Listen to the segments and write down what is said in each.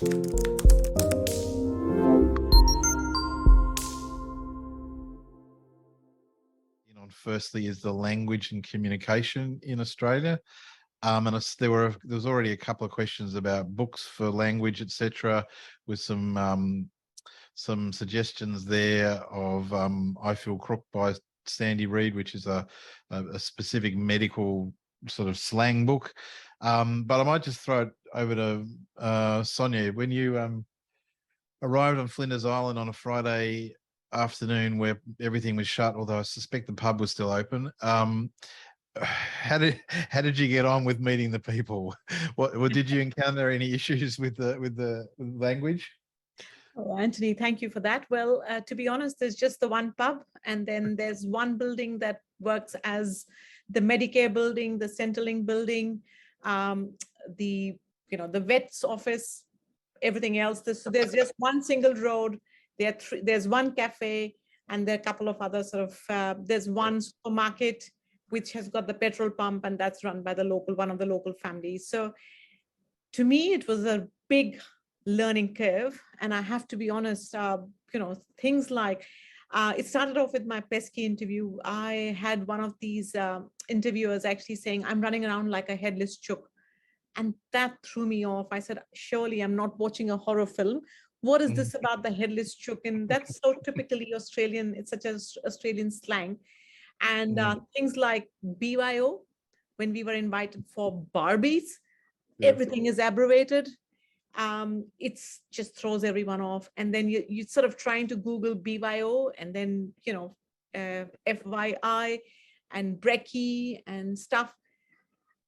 On firstly is the language and communication in Australia. And there was already a couple of questions about books for language, etc., with some suggestions there of I Feel Crook by Sandy Reid, which is a specific medical sort of slang book. But I might just throw it over to Sonia. When you arrived on Flinders Island on a Friday afternoon where everything was shut, although I suspect the pub was still open, how did you get on with meeting the people? What did you encounter any issues with the language? Oh, Anthony, thank you for that. Well, to be honest, there's just the one pub, and then there's one building that works as the Medicare building, the Centrelink building, the vet's office, everything else. So there's just one single road. There's one cafe, and there are a couple of other sort of. There's one supermarket which has got the petrol pump, and that's run by one of the local families. So, to me, it was a big learning curve, and I have to be honest. Things like it started off with my pesky interview. I had one of these interviewers actually saying, "I'm running around like a headless chook," and that threw me off. I said, "Surely I'm not watching a horror film. What is this about the headless chook?" And that's so typically Australian. It's such an Australian slang. And things like BYO, when we were invited for Barbies, everything is abbreviated. It's just throws everyone off. And then you sort of trying to Google BYO and then, FYI and brekkie and stuff.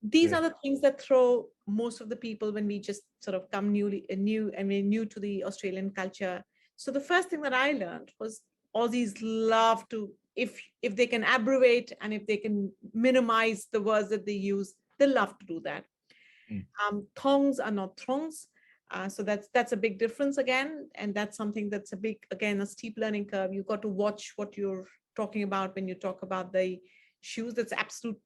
These are the things that throw most of the people when we just sort of come new to the Australian culture. So the first thing that I learned was Aussies love to, if they can abbreviate and if they can minimize the words that they use, they love to do that. Thongs are not throngs. So that's a big difference again. And that's something that's a steep learning curve. You've got to watch what you're talking about when you talk about the shoes. That's absolute,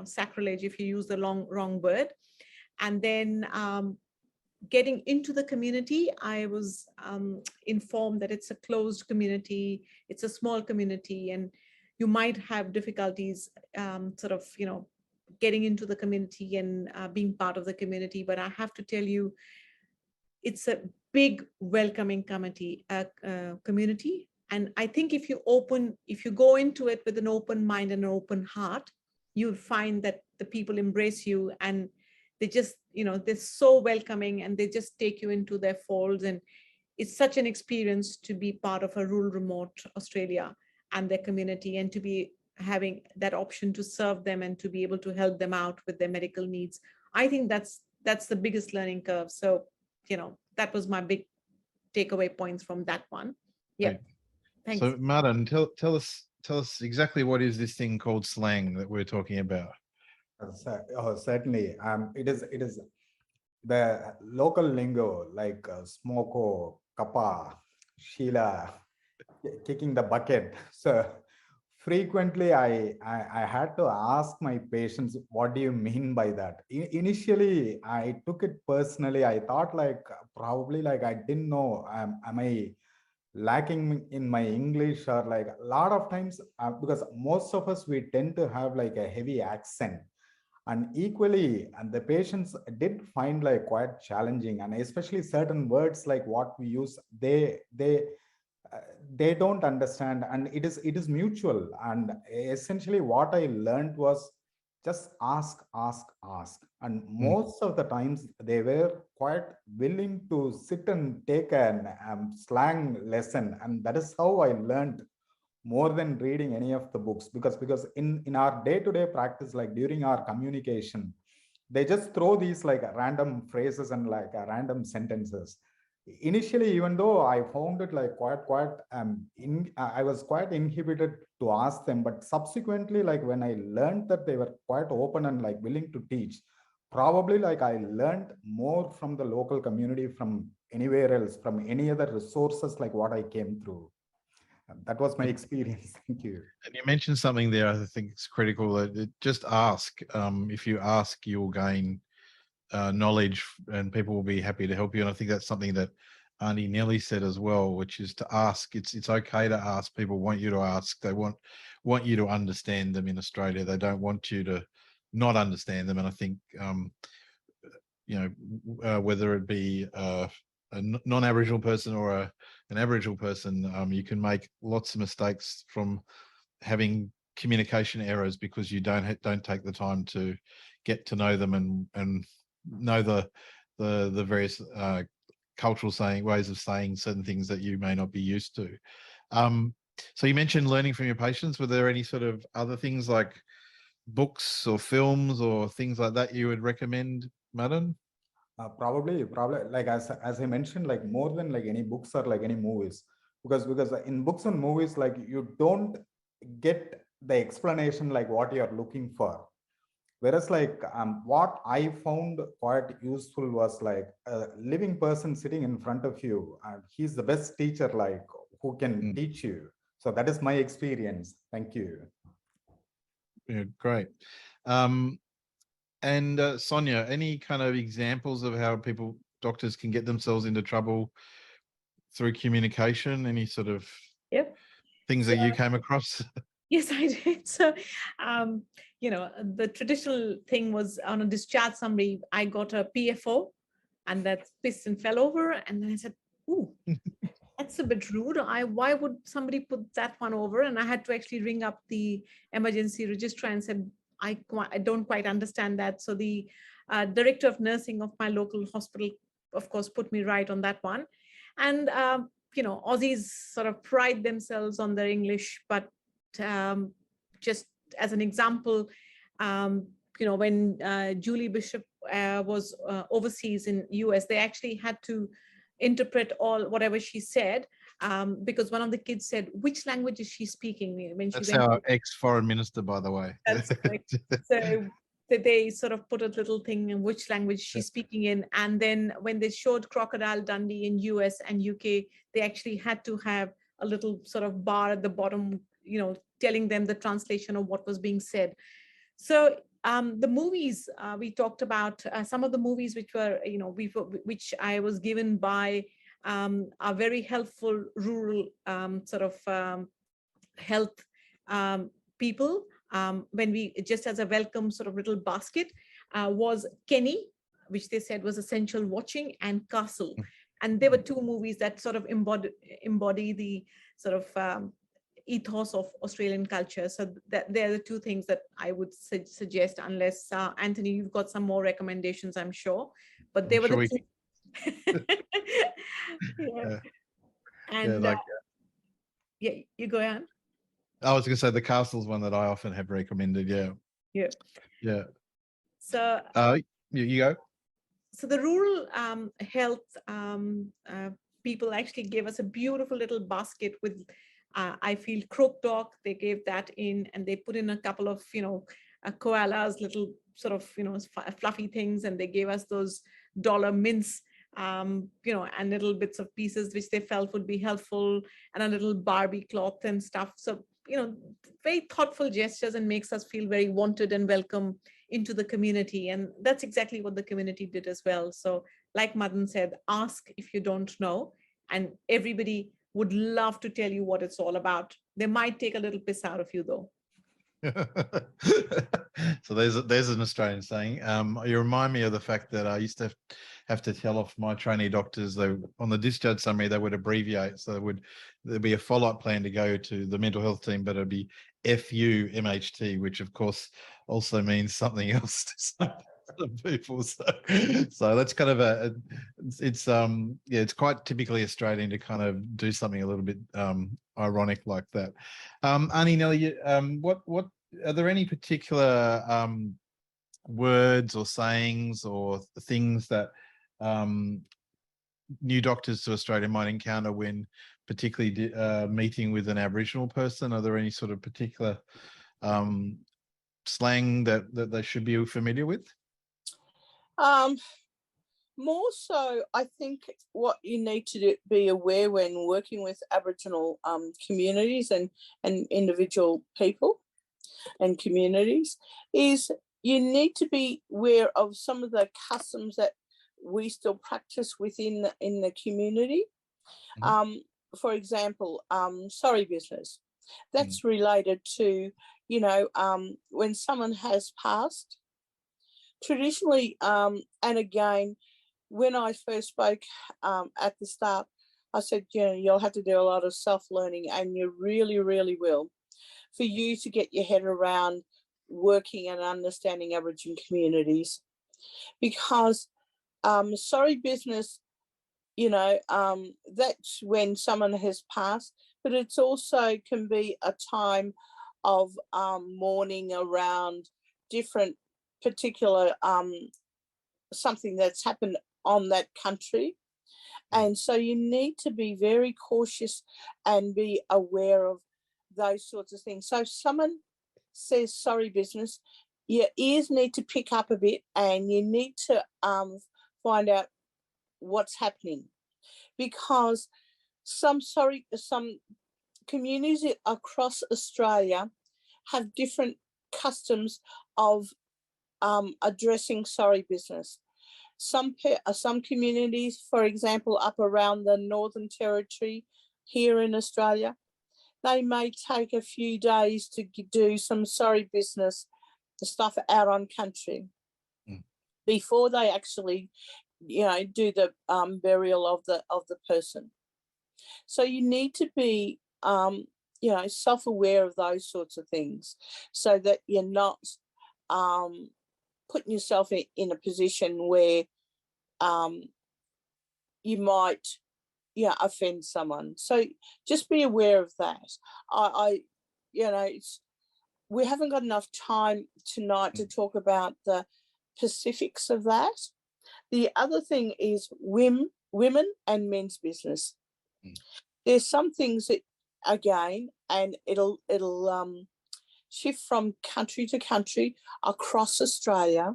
sacrilege if you use the wrong word. And then getting into the community, I was informed that it's a closed community, it's a small community, and you might have difficulties getting into the community and being part of the community. But I have to tell you, it's a big welcoming community. And I think if you go into it with an open mind and an open heart, you'll find that the people embrace you, and they just, they're so welcoming, and they just take you into their folds. And it's such an experience to be part of a rural, remote Australia and their community, and to be having that option to serve them and to be able to help them out with their medical needs. I think that's the biggest learning curve. So, that was my big takeaway points from that one. Yeah. Thanks. So Madan, tell us exactly what is this thing called slang that we're talking about? Certainly. It is the local lingo like smoko, kappa, sheila, kicking the bucket. So frequently I had to ask my patients, what do you mean by that? Initially, I took it personally. I thought probably I didn't know, am I lacking in my English, or a lot of times, because most of us, we tend to have a heavy accent. And equally, and the patients did find quite challenging, and especially certain words like what we use, they don't understand, and it is mutual. And essentially what I learned was just ask. And most of the times they were quite willing to sit and take an slang lesson. And that is how I learned more than reading any of the books, because in our day-to-day practice, during our communication, they just throw these random phrases and random sentences. Initially, even though I found it I was quite inhibited to ask them, but subsequently, when I learned that they were quite open and willing to teach, probably I learned more from the local community, from anywhere else, from any other resources what I came through. That was my experience. Thank you. And you mentioned something there I think it's critical, that just ask. If you ask, you'll gain knowledge, and people will be happy to help you. And I think that's something that Aunty Nellie said as well, which is to ask. It's okay to ask. People want you to ask. They want you to understand them in Australia. They don't want you to not understand them. And I think whether it be a non-Aboriginal person or an Aboriginal person, you can make lots of mistakes from having communication errors because you don't take the time to get to know them and know the various cultural ways of saying certain things that you may not be used to. So you mentioned learning from your patients. Were there any sort of other things like books or films or things like that you would recommend, Madan? Probably like as I mentioned, like more than like any books or like any movies, because in books and movies, like you don't get the explanation like what you're looking for. Whereas like what I found quite useful was like a living person sitting in front of you, and he's the best teacher like who can teach you. So that is my experience. Thank you. Yeah, great. And Sonia, any kind of examples of how doctors can get themselves into trouble through communication? Any sort of things that you came across? Yes, I did. So, the traditional thing was on a discharge summary, I got a PFO and that pissed and fell over. And then I said, ooh, that's a bit rude. Why would somebody put that one over? And I had to actually ring up the emergency registrar and said, I don't quite understand that. So the director of nursing of my local hospital, of course, put me right on that one. And, Aussies sort of pride themselves on their English, but just as an example, when Julie Bishop was overseas in US, they actually had to interpret whatever she said, because one of the kids said, which language is she speaking? When That's she went our ex-foreign minister, by the way. That's right. So they sort of put a little thing in which language she's speaking in. And then when they showed Crocodile Dundee in US and UK, they actually had to have a little sort of bar at the bottom, telling them the translation of what was being said. So the movies we talked about, some of the movies which were, which I was given by are very helpful rural health people. When we just as a welcome sort of little basket was Kenny, which they said was essential watching, and Castle. And there were two movies that sort of embody the sort of ethos of Australian culture. So they're the two things that I would suggest, unless Anthony, you've got some more recommendations, I'm sure. But they were the two. And you go ahead. I was going to say the Castle's one that I often have recommended. Yeah. So you go. So the rural health people actually gave us a beautiful little basket with, I feel, croak dog. They gave that in, and they put in a couple of, koalas, little sort of, fluffy things, and they gave us those dollar mints, and little bits of pieces which they felt would be helpful, and a little Barbie cloth and stuff. So, very thoughtful gestures, and makes us feel very wanted and welcome into the community. And that's exactly what the community did as well. So like Madan said, ask if you don't know, and everybody would love to tell you what it's all about. They might take a little piss out of you though. So there's an Australian saying. You remind me of the fact that I used to have to tell off my trainee doctors. On the discharge summary, they would abbreviate. So there'd be a follow-up plan to go to the mental health team, but it'd be FUMHT, which of course also means something else to some people. So that's kind of it's quite typically Australian to kind of do something a little bit ironic like that. Aunty Nellie, what are there any particular words or sayings or things that new doctors to Australia might encounter when particularly meeting with an Aboriginal person? Are there any sort of particular slang that they should be familiar with? More so, I think what you need to be aware when working with Aboriginal communities and individual people and communities is you need to be aware of some of the customs that we still practice within in the community. For example, sorry business. That's related to, you know, when someone has passed. Traditionally, and again, when I first spoke at the start, I said, you know, you'll have to do a lot of self-learning, and you really, really will, for you to get your head around working and understanding Aboriginal communities. Because sorry business, you know, that's when someone has passed, but it's also can be a time of mourning around different particular something that's happened on that country. And so you need to be very cautious and be aware of those sorts of things. So if someone says sorry business, your ears need to pick up a bit, and you need to find out what's happening, because some communities across Australia have different customs of addressing sorry business. Some communities, for example, up around the Northern Territory here in Australia, they may take a few days to do some sorry business stuff out on country before they actually, you know, do the burial of the person. So you need to be, you know, self-aware of those sorts of things, so that you're not putting yourself in a position where you might, yeah, offend someone. So just be aware of that. I you know, we haven't got enough time tonight to talk about the specifics of that. The other thing is women and men's business. There's some things that, again, and it'll shift from country to country across Australia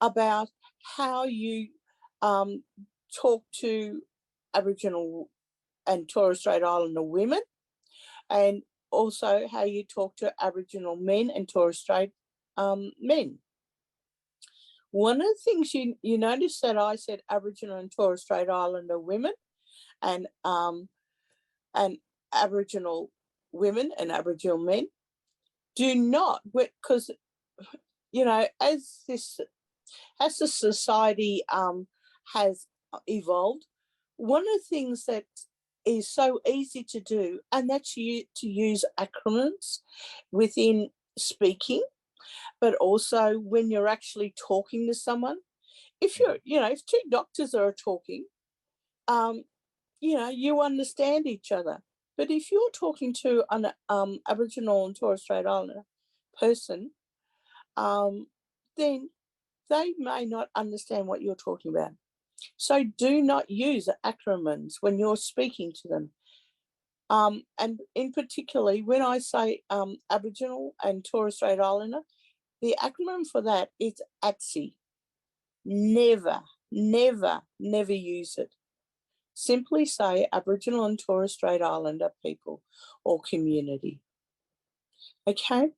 about how you talk to Aboriginal and Torres Strait Islander women, and also how you talk to Aboriginal men and Torres Strait men. One of the things you notice that I said Aboriginal and Torres Strait Islander women and Aboriginal women and Aboriginal men do not, because, you know, as the society has evolved, one of the things that is so easy to do, and that's to use acronyms within speaking, but also when you're actually talking to someone. If you're, you know, if two doctors are talking, you know, you understand each other. But if you're talking to an Aboriginal and Torres Strait Islander person, then they may not understand what you're talking about. So do not use acronyms when you're speaking to them. And in particularly, when I say Aboriginal and Torres Strait Islander, the acronym for that is ATSI. Never, never, never use it. Simply say Aboriginal and Torres Strait Islander people or community. Okay.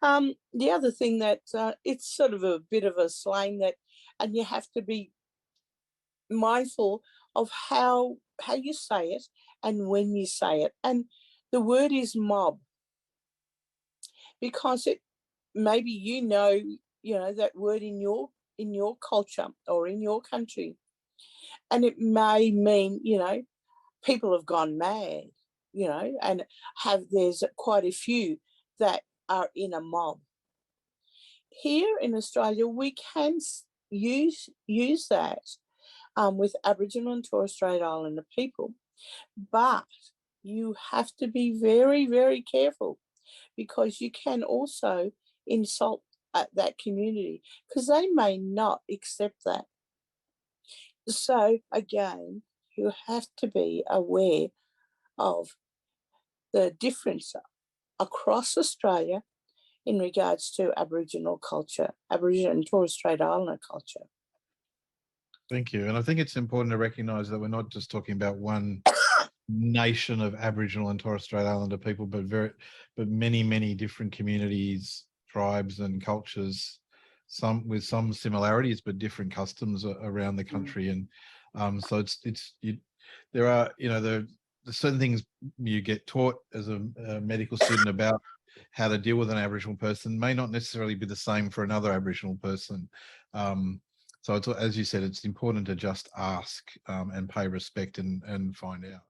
The other thing that it's sort of a bit of a slang that, and you have to be mindful of how you say it and when you say it. And the word is mob, because it maybe you know that word in your culture or in your country, and it may mean, you know, people have gone mad, you know, and there's quite a few that are in a mob. Here in Australia, we can use that with Aboriginal and Torres Strait Islander people, but you have to be very, very careful, because you can also insult that community, because they may not accept that. So again, you have to be aware of the difference across Australia in regards to Aboriginal culture, Aboriginal and Torres Strait Islander culture. Thank you. And I think it's important to recognise that we're not just talking about one nation of Aboriginal and Torres Strait Islander people, but many, many different communities, tribes and cultures with some similarities, but different customs around the country. And so there are, you know, there's certain things you get taught as a medical student about how to deal with an Aboriginal person may not necessarily be the same for another Aboriginal person. So it's, as you said, it's important to just ask and pay respect and find out.